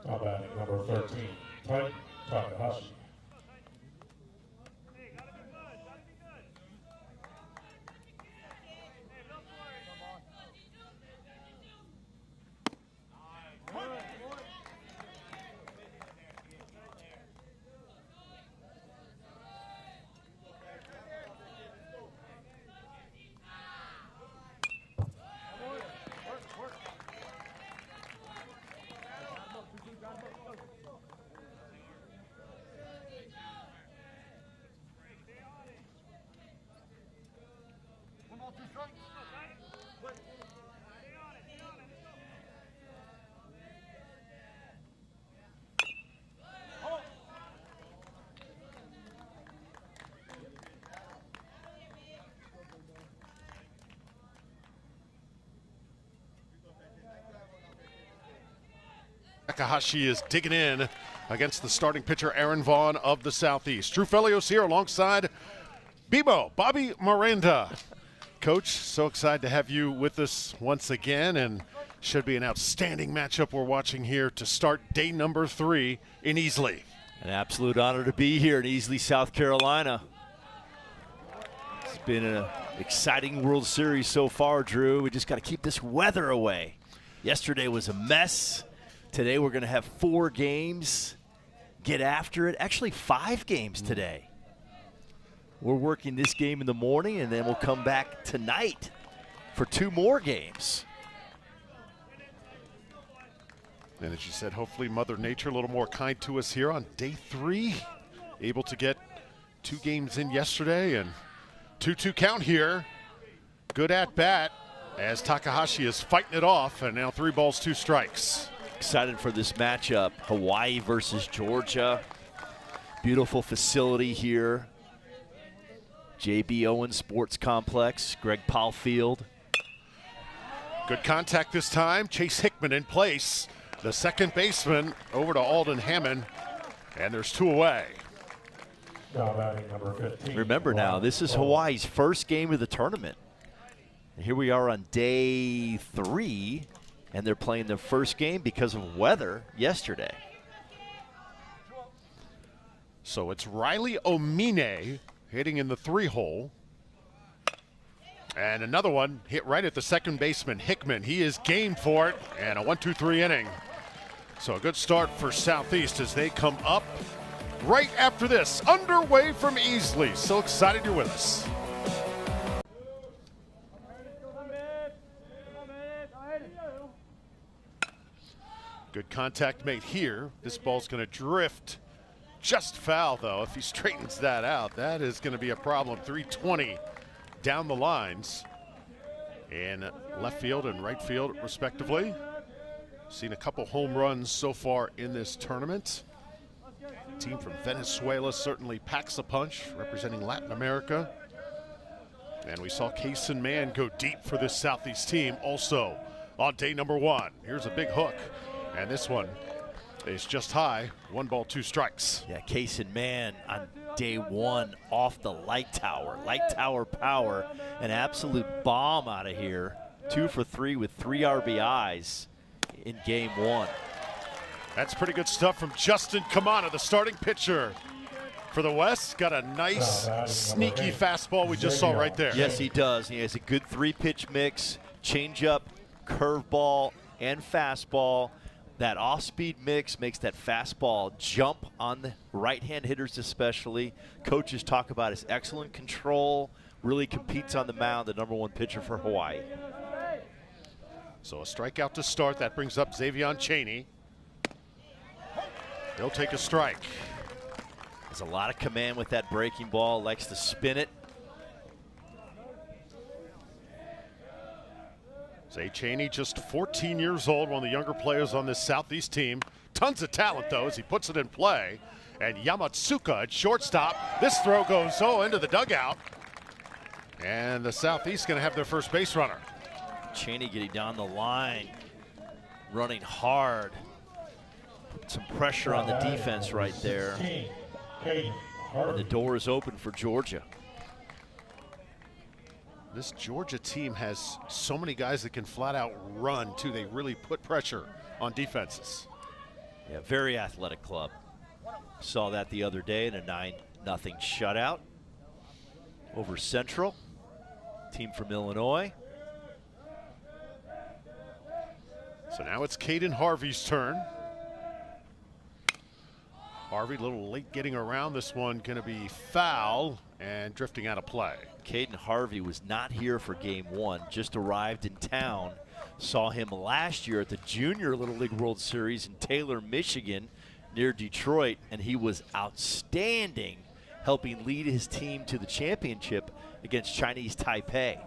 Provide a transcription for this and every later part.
Now batting number 13, Type Takahashi. Takahashi is digging in against the starting pitcher Aaron Vaughn of the Southeast. Drew Felios here alongside Bebo, Bobby Miranda. Coach, so excited to have you with us once again, and should be an outstanding matchup we're watching here to start day number 3 in Easley. An absolute honor to be here in Easley, South Carolina. It's been an exciting World Series so far, Drew. We just got to keep this weather away. Yesterday was a mess. Today we're going to have 4 games. Get after it. Actually 5 games today. We're working this game in the morning, and then we'll come back tonight for 2 more games. And as you said, hopefully Mother Nature a little more kind to us here on day 3. Able to get 2 games in yesterday, and 2-2 count here. Good at bat as Takahashi is fighting it off, and now 3 balls, 2 strikes. Excited for this matchup. Hawaii versus Georgia. Beautiful facility here. J.B. Owen Sports Complex, Greg Powell Field. Good contact this time. Chase Hickman in place. The second baseman over to Alden Hammond, and there's 2 away. Now batting number 15. Remember now, this is Hawaii's first game of the tournament. And here we are on day 3. And they're playing their first game because of weather yesterday. So it's Riley Omine hitting in the 3-hole. And another one hit right at the second baseman, Hickman. He is game for it, and a 1-2-3 inning. So a good start for Southeast as they come up right after this. Underway from Easley. So excited you're with us. Good contact made here. This ball's going to drift just foul, though. If he straightens that out, that is going to be a problem. 320 down the lines in left field and right field, respectively. Seen a couple home runs so far in this tournament. The team from Venezuela certainly packs a punch, representing Latin America. And we saw Kaysen Mann go deep for this Southeast team also on day number 1. Here's a big hook. And this one is just high. 1 ball, 2 strikes. Yeah, Kaysen Mann on day 1 off the light tower. Light tower power. An absolute bomb out of here. 2 for 3 with 3 RBIs in game 1. That's pretty good stuff from Justin Kamana, the starting pitcher for the West. Got a nice, sneaky fastball we just saw right there. Yes, he does. He has a good 3-pitch mix, changeup, curveball, and fastball. That off-speed mix makes that fastball jump on the right-hand hitters especially. Coaches talk about his excellent control, really competes on the mound, the #1 pitcher for Hawaii. So a strikeout to start. That brings up Xavion Chaney. He'll take a strike. There's a lot of command with that breaking ball, likes to spin it. Zay Chaney, just 14 years old, one of the younger players on this Southeast team. Tons of talent, though, as he puts it in play. And Yamatsuka at shortstop. This throw goes into the dugout. And the Southeast going to have their first base runner. Chaney getting down the line, running hard. Put some pressure on the defense right there. And the door is open for Georgia. This Georgia team has so many guys that can flat out run, too. They really put pressure on defenses. Yeah, very athletic club. Saw that the other day in a 9-0 shutout over Central, team from Illinois. So now it's Caden Harvey's turn. Harvey a little late getting around this one, going to be foul and drifting out of play. Caden Harvey was not here for game one, just arrived in town. Saw him last year at the Junior Little League World Series in Taylor, Michigan, near Detroit, and he was outstanding, helping lead his team to the championship against Chinese Taipei.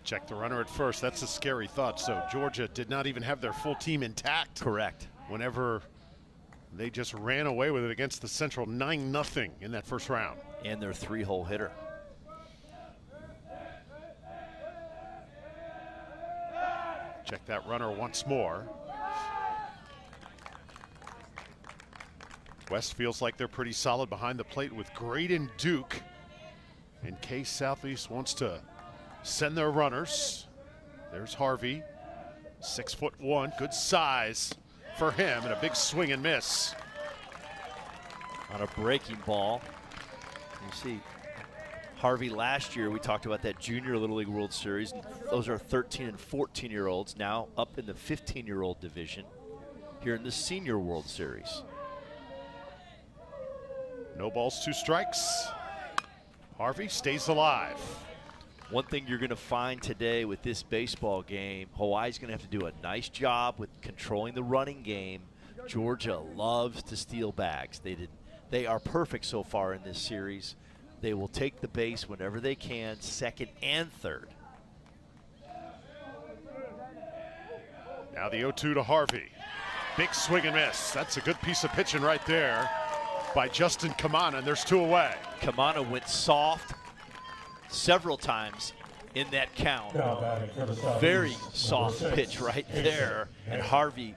Check the runner at first. That's a scary thought. So Georgia did not even have their full team intact. Correct. Whenever they just ran away with it against the Central 9-0 in that first round. And their 3-hole hitter. Check that runner once more. West feels like they're pretty solid behind the plate with Graydon Duke. In case Southeast wants to send their runners. There's Harvey, 6'1", good size for him, and a big swing and miss. On a breaking ball. You see Harvey last year, we talked about that Junior Little League World Series. Those are 13 and 14-year-olds now up in the 15-year-old division here in the Senior World Series. No balls, 2 strikes. Harvey stays alive. One thing you're going to find today with this baseball game, Hawaii's going to have to do a nice job with controlling the running game. Georgia loves to steal bags. They are perfect so far in this series. They will take the base whenever they can, second and third. Now the 0-2 to Harvey. Big swing and miss. That's a good piece of pitching right there by Justin Kamana, and there's 2 away. Kamana went soft several times in that count. Very soft pitch right there, and Harvey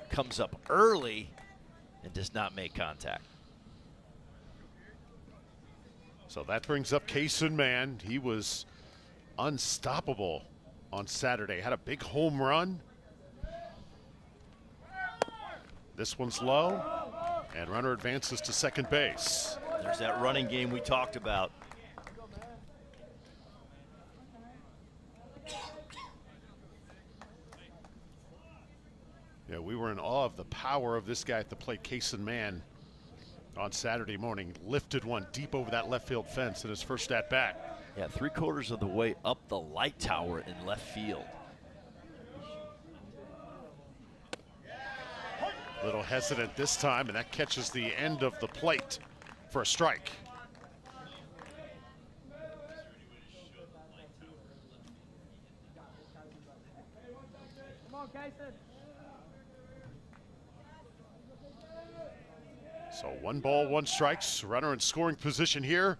comes up early and does not make contact. So that brings up Kaysen Mann. He was unstoppable on Saturday. Had a big home run. This one's low, and runner advances to second base. There's that running game we talked about. Yeah, we were in awe of the power of this guy at the plate, Kaysen Mann, on Saturday morning. Lifted one deep over that left field fence in his first at bat. Yeah, 3/4 of the way up the light tower in left field. Little hesitant this time, and that catches the end of the plate for a strike. Come on, Kaysen. So 1 ball, 1 strikes. Runner in scoring position here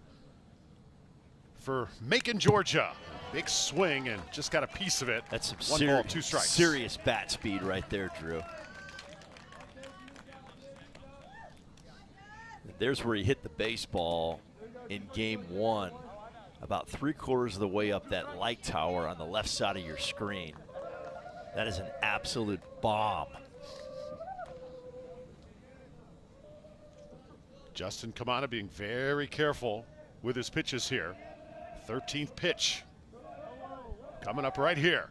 for Macon, Georgia. Big swing and just got a piece of it. That's some 1 ball, 2 strikes. Serious bat speed right there, Drew. There's where he hit the baseball in game 1, about 3/4 of the way up that light tower on the left side of your screen. That is an absolute bomb. Justin Kamana being very careful with his pitches here. 13th pitch coming up right here.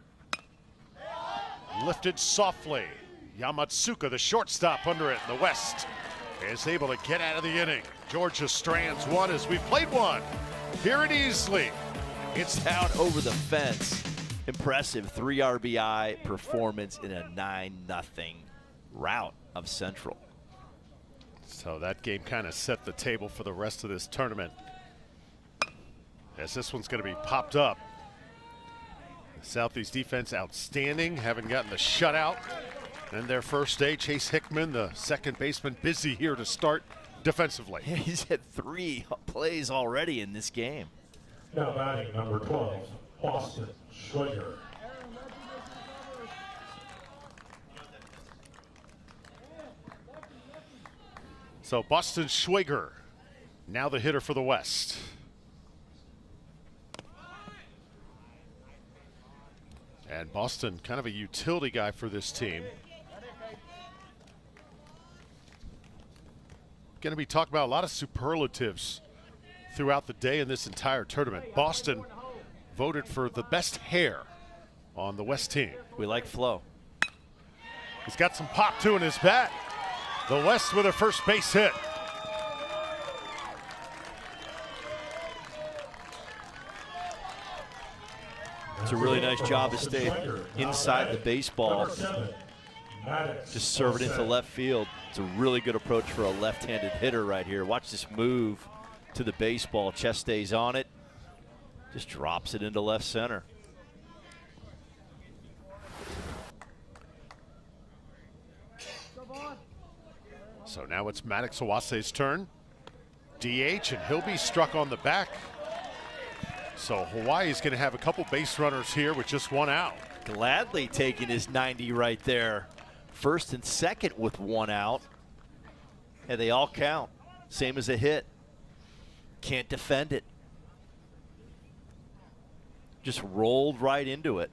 Lifted softly. Yamatsuka, the shortstop under it in the West, is able to get out of the inning. Georgia strands one as we've played one here at Easley. It's down over the fence. Impressive 3 RBI performance in a 9-0 rout of Central. So that game kind of set the table for the rest of this tournament, as this one's going to be popped up. The Southeast defense outstanding, having gotten the shutout in their first day. Chase Hickman, the second baseman, busy here to start defensively. Yeah, he's had 3 plays already in this game. Now batting number 12, Boston Schwager. So Boston Schwager, now the hitter for the West. And Boston, kind of a utility guy for this team. Going to be talking about a lot of superlatives throughout the day in this entire tournament. Boston voted for the best hair on the West team. We like flow. He's got some pop too in his bat. The West with a first base hit. It's a really nice job to stay inside the baseball. Just serve it into left field. It's a really good approach for a left-handed hitter right here. Watch this move to the baseball. Chest stays on it. Just drops it into left center. So now it's Maddox Owase's turn. DH, and he'll be struck on the back. So Hawaii's going to have a couple base runners here with just one out. Gladly taking his 90 right there. First and second with one out. And they all count. Same as a hit. Can't defend it. Just rolled right into it.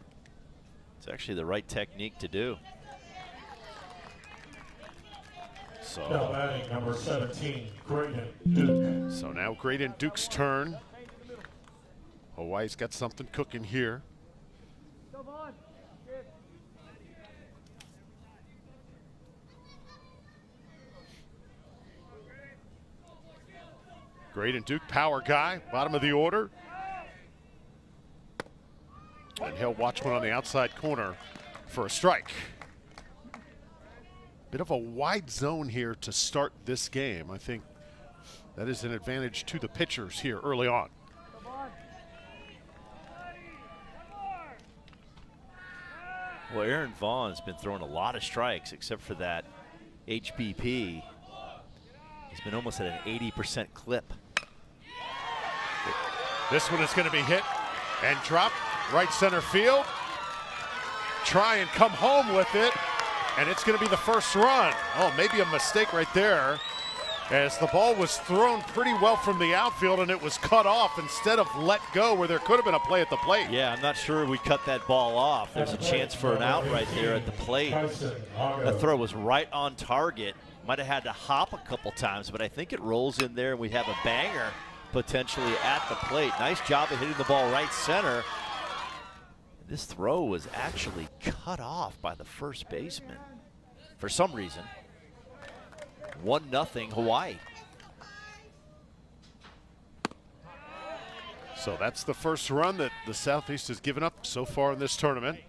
It's actually the right technique to do. Now batting number 17, Graydon Duke. So now Graydon Duke's turn. Hawaii's got something cooking here. Graydon Duke, power guy, bottom of the order. And he'll watch one on the outside corner for a strike. Bit of a wide zone here to start this game. I think that is an advantage to the pitchers here early on. Well, Aaron Vaughn's been throwing a lot of strikes except for that HBP. He's been almost at an 80% clip. This one is going to be hit and dropped right center field. Try and come home with it, and it's going to be the first run. Oh, maybe a mistake right there, as the ball was thrown pretty well from the outfield and it was cut off instead of let go, where there could have been a play at the plate. Yeah, I'm not sure we cut that ball off. There's a chance for an out right there at the plate. That throw was right on target. Might have had to hop a couple times, but I think it rolls in there and we have a banger potentially at the plate. Nice job of hitting the ball right center. This throw was actually cut off by the first baseman for some reason. 1-0 Hawaii. So that's the first run that the Southeast has given up so far in this tournament.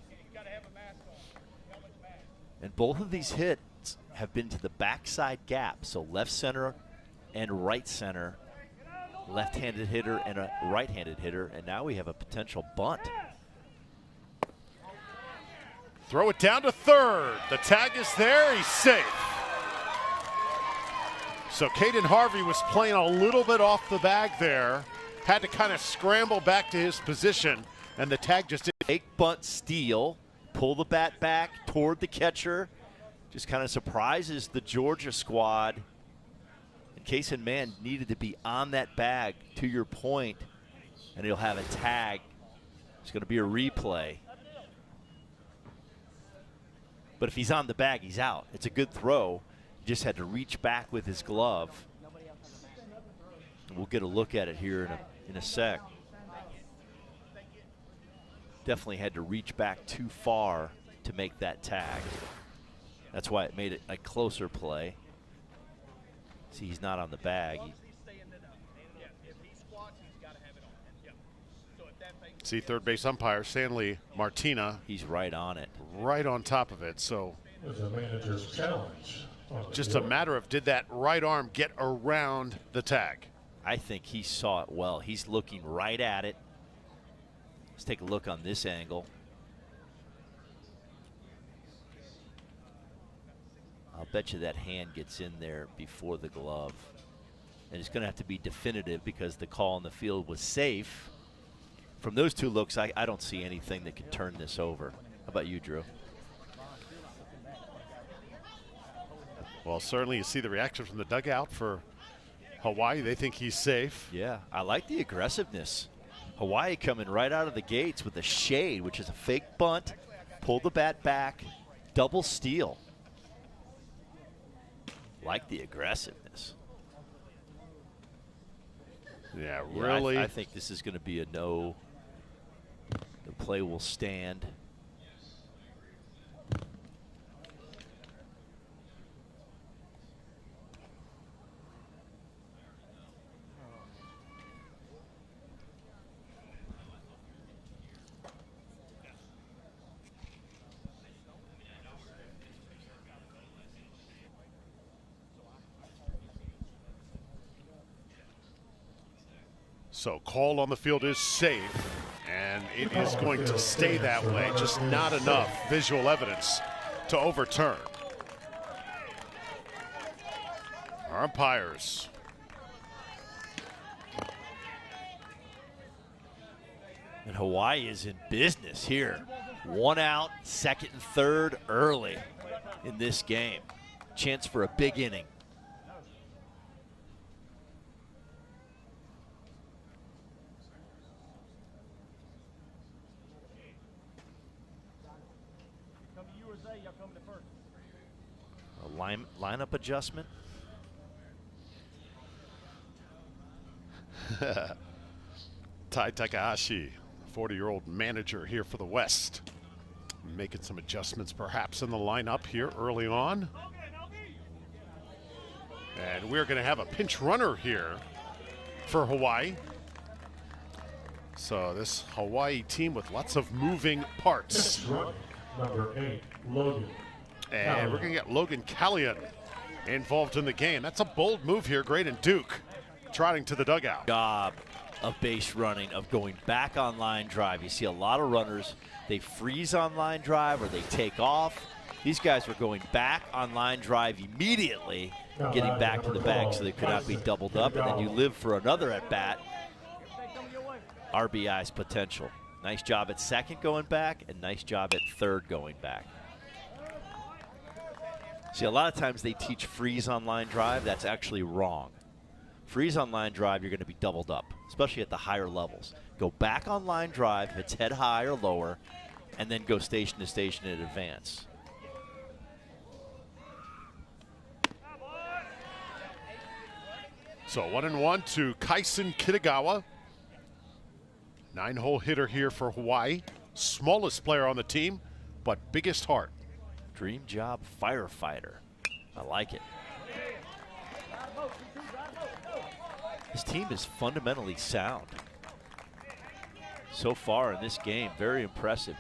And both of these hits have been to the backside gap, so left center and right center. Left-handed hitter and a right-handed hitter, and now we have a potential bunt. Throw it down to third. The tag is there. He's safe. So Caden Harvey was playing a little bit off the bag there. Had to kind of scramble back to his position, and the tag just didn't. Fake bunt steal, pull the bat back toward the catcher. Just kind of surprises the Georgia squad. Kaysen Mann needed to be on that bag, to your point, and he'll have a tag. It's going to be a replay. But if he's on the bag, he's out. It's a good throw. He just had to reach back with his glove. And we'll get a look at it here in a sec. Definitely had to reach back too far to make that tag. That's why it made it a closer play. See, he's not on the bag. See, third base umpire Stanley Martina. He's right on it. Right on top of it. So There's a manager's challenge. just a matter of, did that right arm get around the tag? I think he saw it well. He's looking right at it. Let's take a look on this angle. I'll bet you that hand gets in there before the glove. And it's going to have to be definitive because the call on the field was safe. From those two looks, I don't see anything that can turn this over. How about you, Drew? Well, certainly you see the reaction from the dugout for Hawaii. They think he's safe. Yeah, I like the aggressiveness. Hawaii coming right out of the gates with a shade, which is a fake bunt, pull the bat back, double steal. Like the aggressiveness. Yeah, really. I think this is going to be a no. The play will stand. So call on the field is safe, and it is going to stay that way. Just not enough visual evidence to overturn. Our umpires. And Hawaii is in business here. 1 out, second and third early in this game. Chance for a big inning. A lineup adjustment. Tai Takahashi, 40-year-old manager here for the West, making some adjustments perhaps in the lineup here early on. And we're going to have a pinch runner here for Hawaii. So this Hawaii team with lots of moving parts. Number 8, Logan. And we're going to get Logan Callion involved in the game. That's a bold move here. Graydon Duke trotting to the dugout. Job of base running, of going back on line drive. You see a lot of runners, they freeze on line drive or they take off. These guys were going back on line drive immediately, getting back to the bag so they could not be doubled up, and then you live for another at bat. RBI's potential. Nice job at second going back, and nice job at third going back. See, a lot of times they teach freeze on line drive. That's actually wrong. Freeze on line drive, you're going to be doubled up, especially at the higher levels. Go back on line drive if it's head high or lower, and then go station to station in advance. So 1-1 to Kaisen Kitagawa. 9-hole hitter here for Hawaii. Smallest player on the team, but biggest heart. Dream job firefighter. I like it. This team is fundamentally sound. So far in this game, very impressive.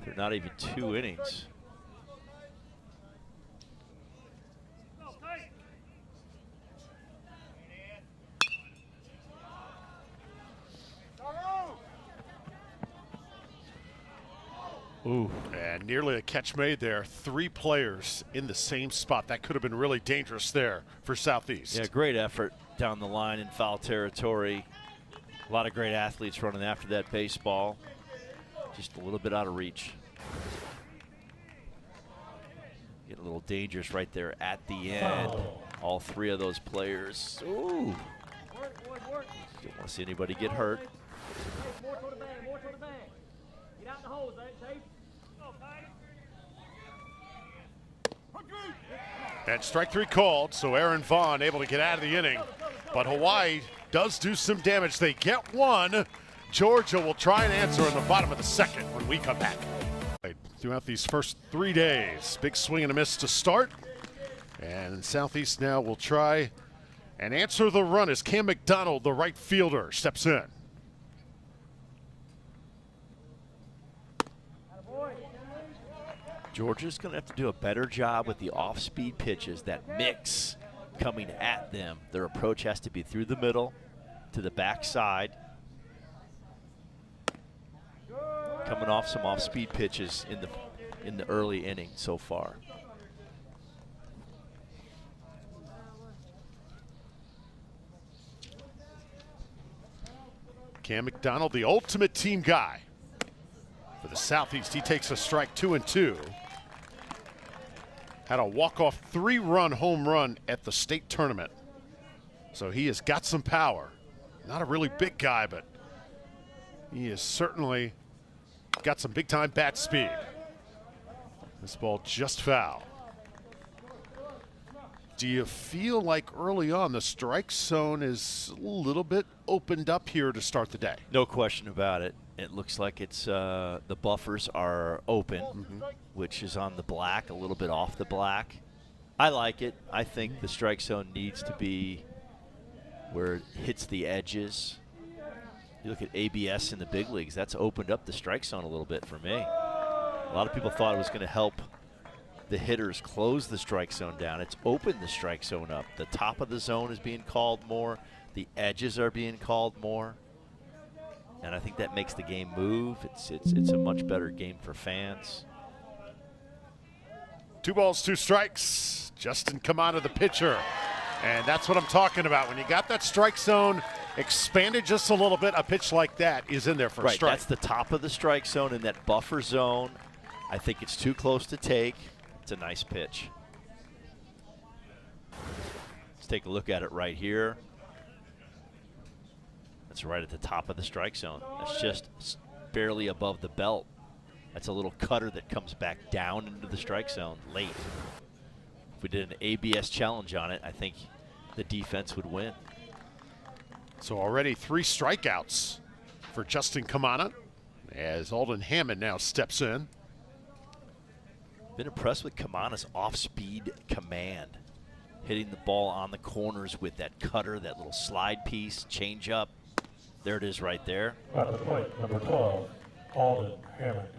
They're not even 2 innings. Ooh. And nearly a catch made there. 3 players in the same spot. That could have been really dangerous there for Southeast. Yeah, great effort down the line in foul territory. A lot of great athletes running after that baseball. Just a little bit out of reach. Getting a little dangerous right there at the end. All 3 of those players. Ooh. Don't want to see anybody get hurt. More toward the bag, more toward the bag. Get out the holes, Tate. And strike 3 called, so Aaron Vaughn able to get out of the inning. But Hawaii does do some damage. They get 1. Georgia will try and answer in the bottom of the second when we come back. Throughout these first 3 days, big swing and a miss to start. And Southeast now will try and answer the run as Cam McDonald, the right fielder, steps in. Georgia's going to have to do a better job with the off-speed pitches, that mix coming at them. Their approach has to be through the middle to the backside. Coming off some off-speed pitches in the early inning so far. Cam McDonald, the ultimate team guy. For the Southeast, he takes a strike 2-2. Had a walk-off 3-run home run at the state tournament. So he has got some power. Not a really big guy, but He has certainly got some big-time bat speed. This ball just foul. Do you feel like early on the strike zone is a little bit opened up here to start the day? No question about it. It looks like it's the buffers are open, which is on the black, a little bit off the black. I like it. I think the strike zone needs to be where it hits the edges. You look at ABS in the big leagues, that's opened up the strike zone a little bit for me. A lot of people thought it was going to help the hitters close the strike zone down. It's opened the strike zone up. The top of the zone is being called more. The edges are being called more. And I think that makes the game move. It's a much better game for fans. 2 balls, 2 strikes. Justin Kamana, the pitcher. And that's what I'm talking about. When you got that strike zone expanded just a little bit, a pitch like that is in there for a strike. That's the top of the strike zone in that buffer zone. I think it's too close to take. It's a nice pitch. Let's take a look at it right here. That's right at the top of the strike zone. That's just barely above the belt. That's a little cutter that comes back down into the strike zone late. If we did an ABS challenge on it, I think the defense would win. So already 3 strikeouts for Justin Kamana as Alden Hammond now steps in. Been impressed with Kamana's off-speed command. Hitting the ball on the corners with that cutter, that little slide piece, change up. There it is right there. At the plate, number 12, Alden Hammond.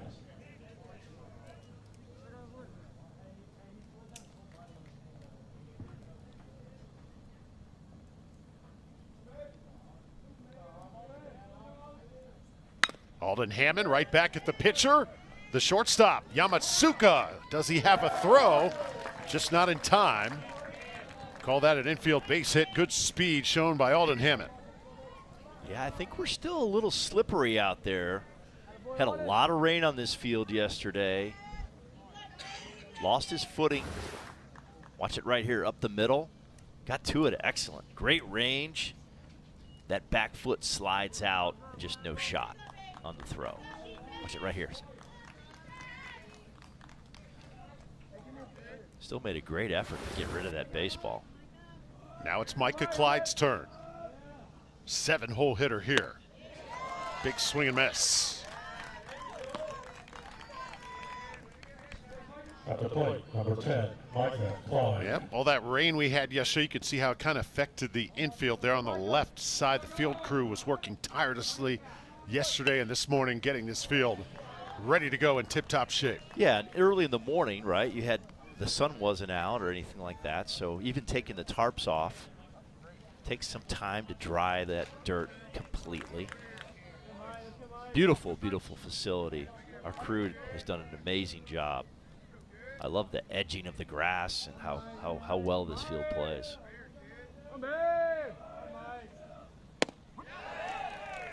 Alden Hammond right back at the pitcher. The shortstop, Yamatsuka. Does he have a throw? Just not in time. Call that an infield base hit. Good speed shown by Alden Hammond. Yeah, I think we're still a little slippery out there. Had a lot of rain on this field yesterday. Lost his footing. Watch it right here, up the middle. Got to it, excellent. Great range. That back foot slides out, just no shot on the throw. Watch it right here. Still made a great effort to get rid of that baseball. Now it's Micah Clyde's turn. 7-hole hitter here. Big swing and miss. At the plate, number 10, Micah Clyde. Yep, all that rain we had yesterday, you could see how it kind of affected the infield there on the left side. The field crew was working tirelessly yesterday and this morning getting this field ready to go in tip-top shape. Yeah, and early in the morning, right, you had the sun wasn't out or anything like that, so even taking the tarps off takes some time to dry that dirt completely. Beautiful, beautiful facility. Our crew has done an amazing job. I love the edging of the grass and how well this field plays.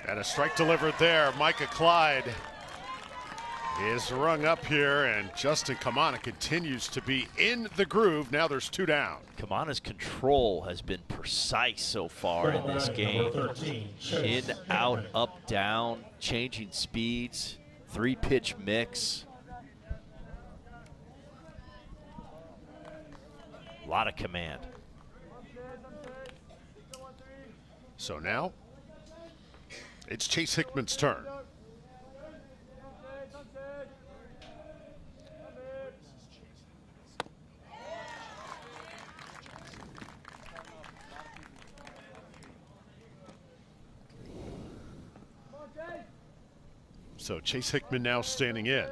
And a strike delivered there. Micah Clyde is rung up here, and Justin Kamana continues to be in the groove. Now there's 2 down. Kamana's control has been precise so far in this game. 13, In, out, up, down, changing speeds, 3-pitch mix. A lot of command. So now it's Chase Hickman's turn. So Chase Hickman now standing in.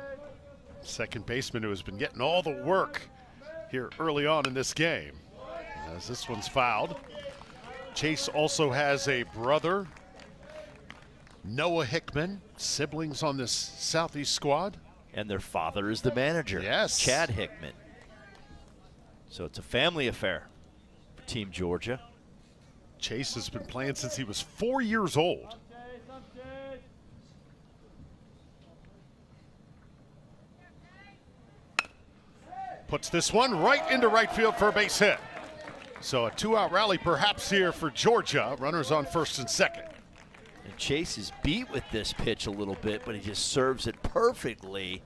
Second baseman who has been getting all the work here early on in this game. As this one's fouled. Chase also has a brother, Noah Hickman, siblings on this Southeast squad. And their father is the manager, yes, Chad Hickman. So it's a family affair for Team Georgia. Chase has been playing since he was 4 years old. Puts this one right into right field for a base hit. So a 2-out rally perhaps here for Georgia. Runners on first and second. And Chase is beat with this pitch a little bit, but he just serves it perfectly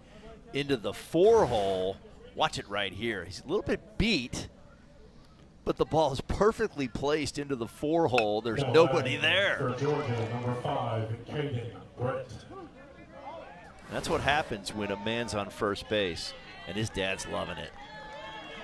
into the 4-hole. Watch it right here. He's a little bit beat, but the ball is perfectly placed into the 4-hole. There's nobody there. For Georgia, number 5, Caden Britt. That's what happens when a man's on first base, and his dad's loving it.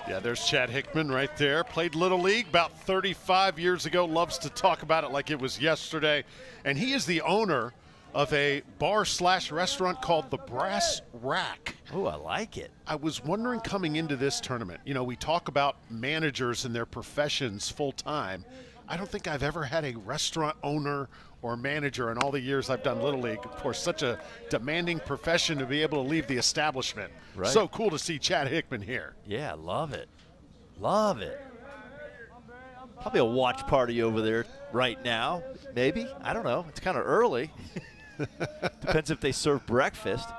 Yeah, there's Chad Hickman right there. Played Little League about 35 years ago. Loves to talk about it like it was yesterday. And he is the owner of a bar/restaurant called the Brass Rack. Oh, I like it. I was wondering coming into this tournament, you know, we talk about managers and their professions full time. I don't think I've ever had a restaurant owner or manager in all the years I've done Little League. Of course, such a demanding profession to be able to leave the establishment. Right. So cool to see Chad Hickman here. Yeah, love it. Love it. Probably a watch party over there right now, maybe. I don't know. It's kind of early. Depends if they serve breakfast.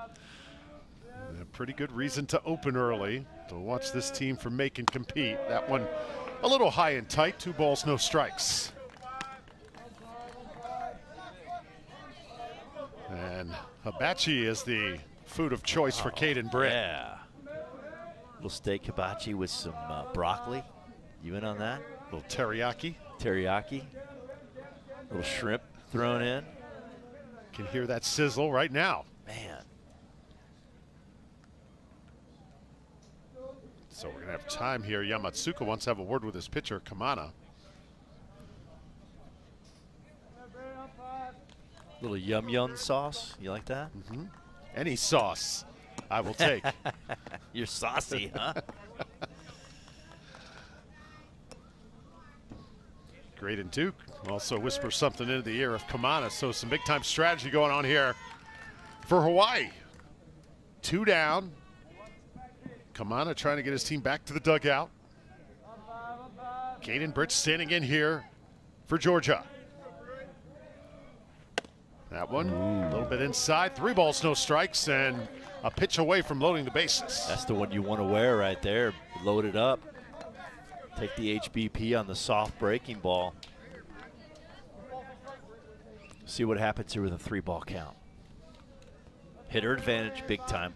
A pretty good reason to open early to watch this team from Macon compete. That one a little high and tight. 2 balls, no strikes. And hibachi is the food of choice for Caden Britt. Yeah. Little steak hibachi with some broccoli. You in on that? A little teriyaki. Teriyaki. Little shrimp thrown in. Can hear that sizzle right now. Man. So we're going to have time here. Yamatsuka wants to have a word with his pitcher, Kamana. Little yum sauce. You like that? Mm-hmm. Any sauce I will take. You're saucy, huh? Graydon Duke also whispers something into the ear of Kamana. So some big time strategy going on here for Hawaii. 2 down. Kamana trying to get his team back to the dugout. Caden Britt standing in here for Georgia. That one a little bit inside. 3 balls, no strikes, and a pitch away from loading the bases. That's the one you want to wear right there. Load it up. Take the HBP on the soft breaking ball. See what happens here with a 3-ball count. Hitter advantage big time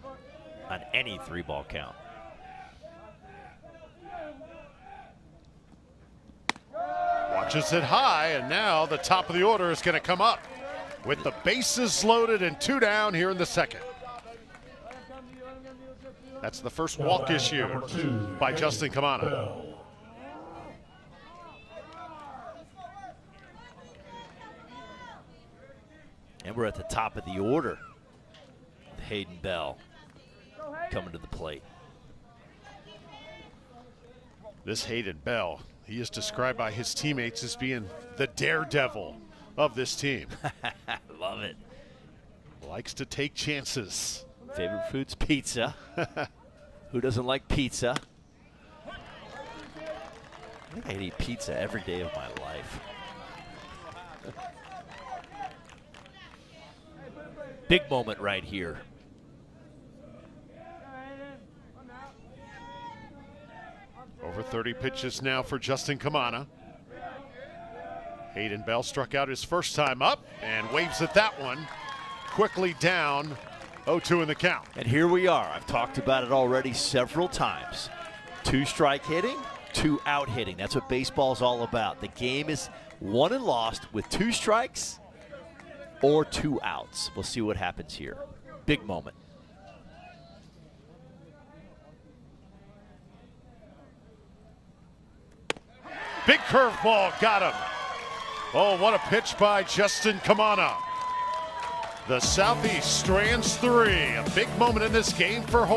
on any 3-ball count. Watches it high, and now the top of the order is going to come up with the bases loaded and 2 down here in the second. That's the first walk issue by Justin Kamana. And we're at the top of the order with Hayden Bell coming to the plate. This Hayden Bell, he is described by his teammates as being the daredevil of this team. Love it. Likes to take chances. Favorite food's pizza. Who doesn't like pizza? I think I'd eat pizza every day of my life. Big moment right here. Over 30 pitches now for Justin Kamana. Hayden Bell struck out his first time up and waves at that one. Quickly down, 0-2 in the count. And here we are. I've talked about it already several times. 2-strike hitting, 2-out hitting. That's what baseball's all about. The game is won and lost with 2 strikes or 2 outs. We'll see what happens here. Big moment. Big curveball, got him. Oh, what a pitch by Justin Kamana. The Southeast strands 3. A big moment in this game for Hawaii.